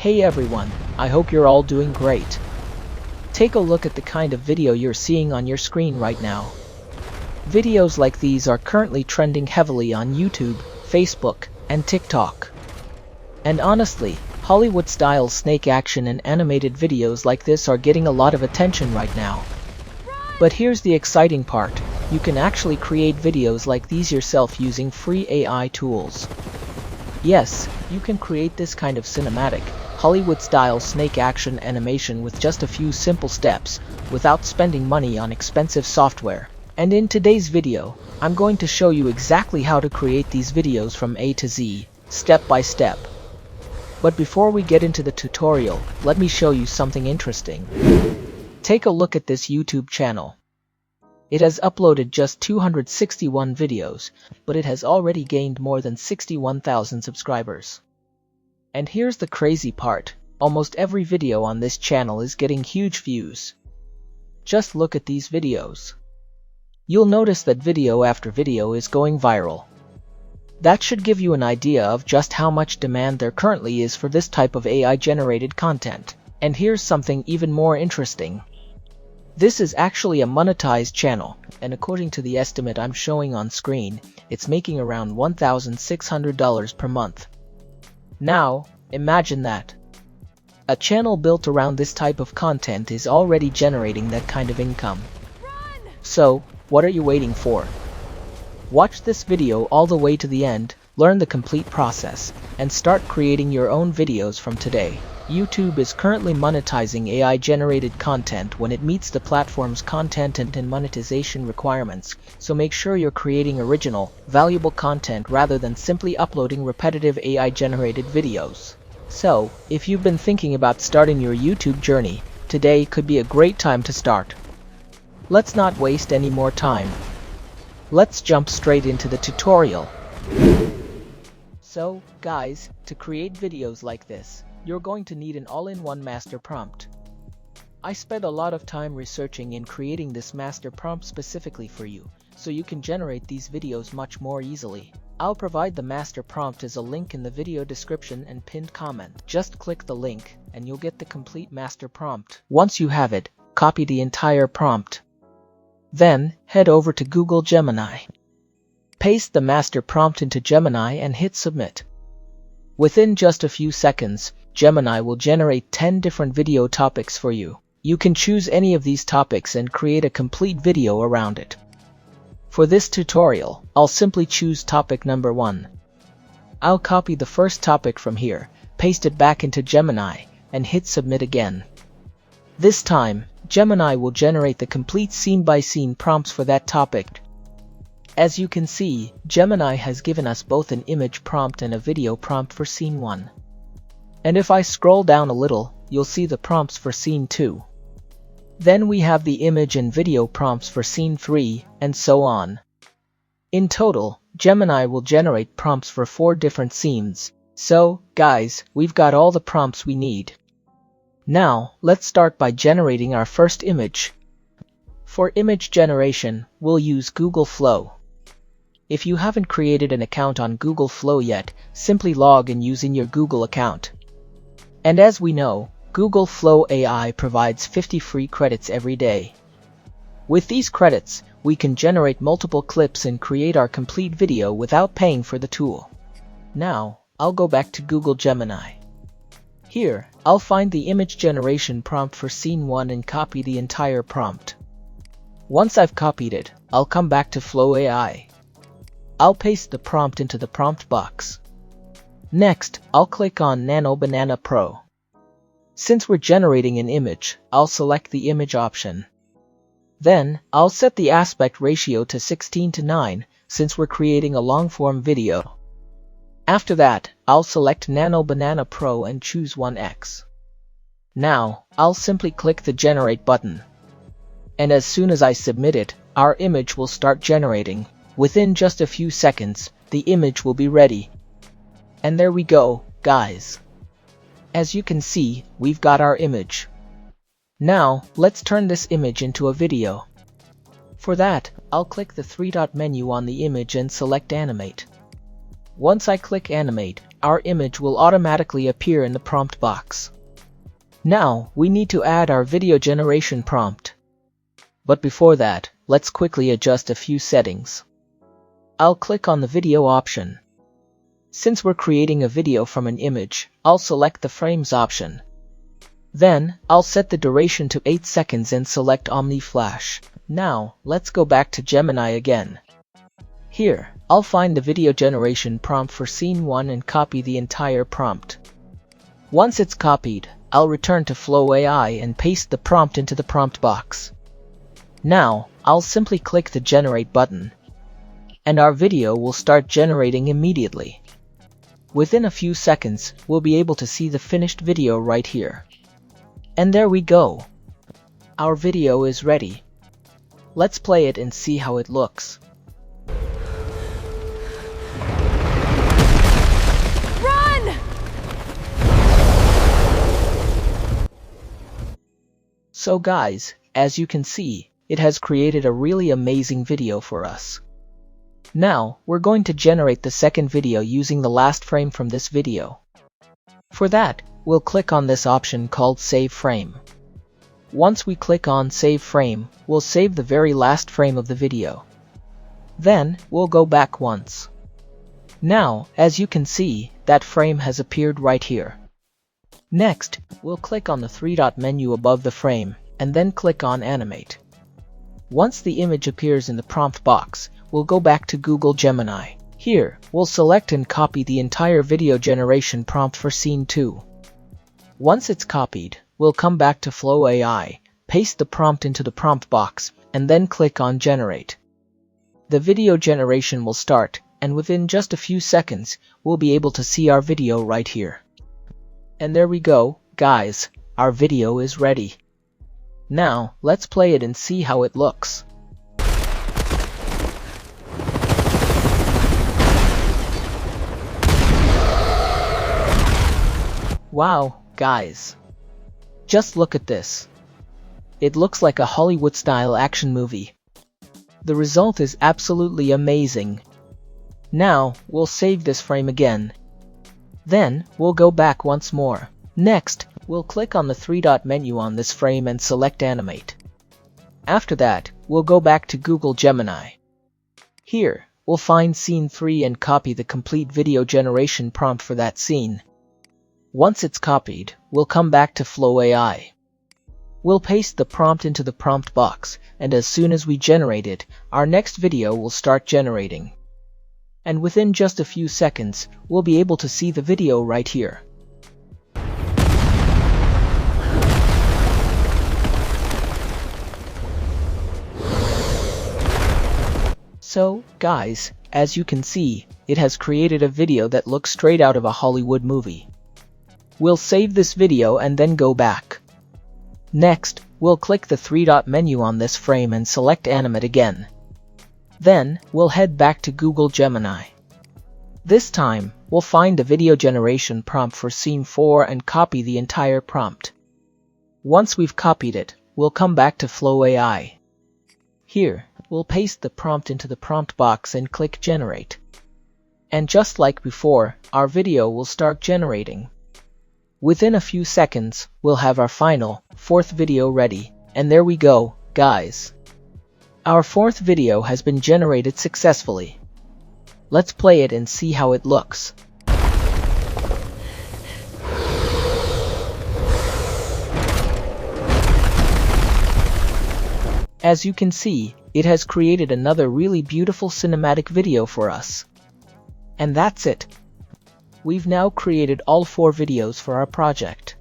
Hey everyone, I hope you're all doing great. Take a look at the kind of video you're seeing on your screen right now. Videos like these are currently trending heavily on YouTube, Facebook, and TikTok. And honestly, Hollywood-style snake action and animated videos like this are getting a lot of attention right now. But here's the exciting part. You can actually create videos like these yourself using free AI tools. Yes, you can create this kind of cinematic, Hollywood-style snake action animation with just a few simple steps, without spending money on expensive software. And in today's video, I'm going to show you exactly how to create these videos from A to Z, step by step. But before we get into the tutorial, let me show you something interesting. Take a look at this YouTube channel. It has uploaded just 261 videos, but it has already gained more than 61,000 subscribers. And here's the crazy part, almost every video on this channel is getting huge views. Just look at these videos. You'll notice that video after video is going viral. That should give you an idea of just how much demand there currently is for this type of AI-generated content. And here's something even more interesting. This is actually a monetized channel, and according to the estimate I'm showing on screen, it's making around $1,600 per month. Now, imagine that. A channel built around this type of content is already generating that kind of income. So, what are you waiting for? Watch this video all the way to the end, learn the complete process, and start creating your own videos from today. YouTube is currently monetizing AI-generated content when it meets the platform's content and monetization requirements, so make sure you're creating original, valuable content rather than simply uploading repetitive AI-generated videos. So, if you've been thinking about starting your YouTube journey, today could be a great time to start. Let's not waste any more time. Let's jump straight into the tutorial. So, guys, to create videos like this, you're going to need an all-in-one master prompt. I spent a lot of time researching and creating this master prompt specifically for you, so you can generate these videos much more easily. I'll provide the master prompt as a link in the video description and pinned comment. Just click the link, and you'll get the complete master prompt. Once you have it, copy the entire prompt. Then, head over to Google Gemini. Paste the master prompt into Gemini and hit submit. Within just a few seconds, Gemini will generate 10 different video topics for you. You can choose any of these topics and create a complete video around it. For this tutorial, I'll simply choose topic number 1. I'll copy the first topic from here, paste it back into Gemini, and hit submit again. This time, Gemini will generate the complete scene-by-scene prompts for that topic. As you can see, Gemini has given us both an image prompt and a video prompt for scene 1. And if I scroll down a little, you'll see the prompts for scene 2. Then we have the image and video prompts for scene 3, and so on. In total, Gemini will generate prompts for 4 different scenes. So, guys, we've got all the prompts we need. Now, let's start by generating our first image. For image generation, we'll use Google Flow. If you haven't created an account on Google Flow yet, simply log in using your Google account. And as we know, Google Flow AI provides 50 free credits every day. With these credits, we can generate multiple clips and create our complete video without paying for the tool. Now, I'll go back to Google Gemini. Here, I'll find the image generation prompt for scene 1 and copy the entire prompt. Once I've copied it, I'll come back to Flow AI. I'll paste the prompt into the prompt box. Next, I'll click on Nano Banana Pro. Since we're generating an image, I'll select the image option. Then, I'll set the aspect ratio to 16:9, since we're creating a long-form video. After that, I'll select Nano Banana Pro and choose 1x. Now, I'll simply click the Generate button. And as soon as I submit it, our image will start generating. Within just a few seconds, the image will be ready. And there we go, guys. As you can see, we've got our image. Now, let's turn this image into a video. For that, I'll click the 3-dot menu on the image and select Animate. Once I click Animate, our image will automatically appear in the prompt box. Now, we need to add our video generation prompt. But before that, let's quickly adjust a few settings. I'll click on the video option. Since we're creating a video from an image, I'll select the frames option. Then, I'll set the duration to 8 seconds and select Omni Flash. Now, let's go back to Gemini again. Here, I'll find the video generation prompt for scene 1 and copy the entire prompt. Once it's copied, I'll return to Flow AI and paste the prompt into the prompt box. Now, I'll simply click the Generate button, and our video will start generating immediately. Within a few seconds, we'll be able to see the finished video right here. And there we go. Our video is ready. Let's play it and see how it looks. Run! So guys, as you can see, it has created a really amazing video for us. Now, we're going to generate the second video using the last frame from this video. For that, we'll click on this option called Save Frame. Once we click on Save Frame, we'll save the very last frame of the video. Then, we'll go back once. Now, as you can see, that frame has appeared right here. Next, we'll click on the three-dot menu above the frame, and then click on Animate. Once the image appears in the prompt box, we'll go back to Google Gemini. Here, we'll select and copy the entire video generation prompt for scene 2. Once it's copied, we'll come back to Flow AI, paste the prompt into the prompt box, and then click on Generate. The video generation will start, and within just a few seconds, we'll be able to see our video right here. And there we go, guys, our video is ready. Now, let's play it and see how it looks. Wow, guys. Just look at this. It looks like a Hollywood-style action movie. The result is absolutely amazing. Now, we'll save this frame again. Then, we'll go back once more. Next, we'll click on the three-dot menu on this frame and select Animate. After that, we'll go back to Google Gemini. Here, we'll find scene 3 and copy the complete video generation prompt for that scene. Once it's copied, we'll come back to Flow AI. We'll paste the prompt into the prompt box, and as soon as we generate it, our next video will start generating. And within just a few seconds, we'll be able to see the video right here. So, guys, as you can see, it has created a video that looks straight out of a Hollywood movie. We'll save this video and then go back. Next, we'll click the three-dot menu on this frame and select Animate again. Then, we'll head back to Google Gemini. This time, we'll find the video generation prompt for scene 4 and copy the entire prompt. Once we've copied it, we'll come back to Flow AI. Here, we'll paste the prompt into the prompt box and click Generate. And just like before, our video will start generating. Within a few seconds, we'll have our final, 4th video ready, and there we go, guys. Our 4th video has been generated successfully. Let's play it and see how it looks. As you can see, it has created another really beautiful cinematic video for us. And that's it. We've now created all 4 videos for our project.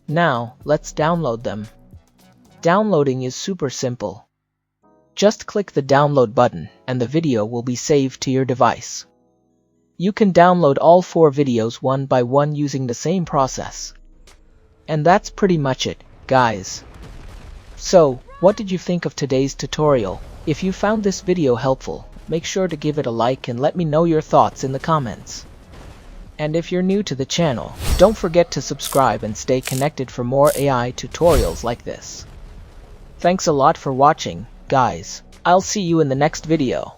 Now, let's download them. Downloading is super simple. Just click the download button, and the video will be saved to your device. You can download all 4 videos one by one using the same process. And that's pretty much it, guys. So, what did you think of today's tutorial? If you found this video helpful, make sure to give it a like and let me know your thoughts in the comments. And if you're new to the channel, don't forget to subscribe and stay connected for more AI tutorials like this. Thanks a lot for watching, guys. I'll see you in the next video.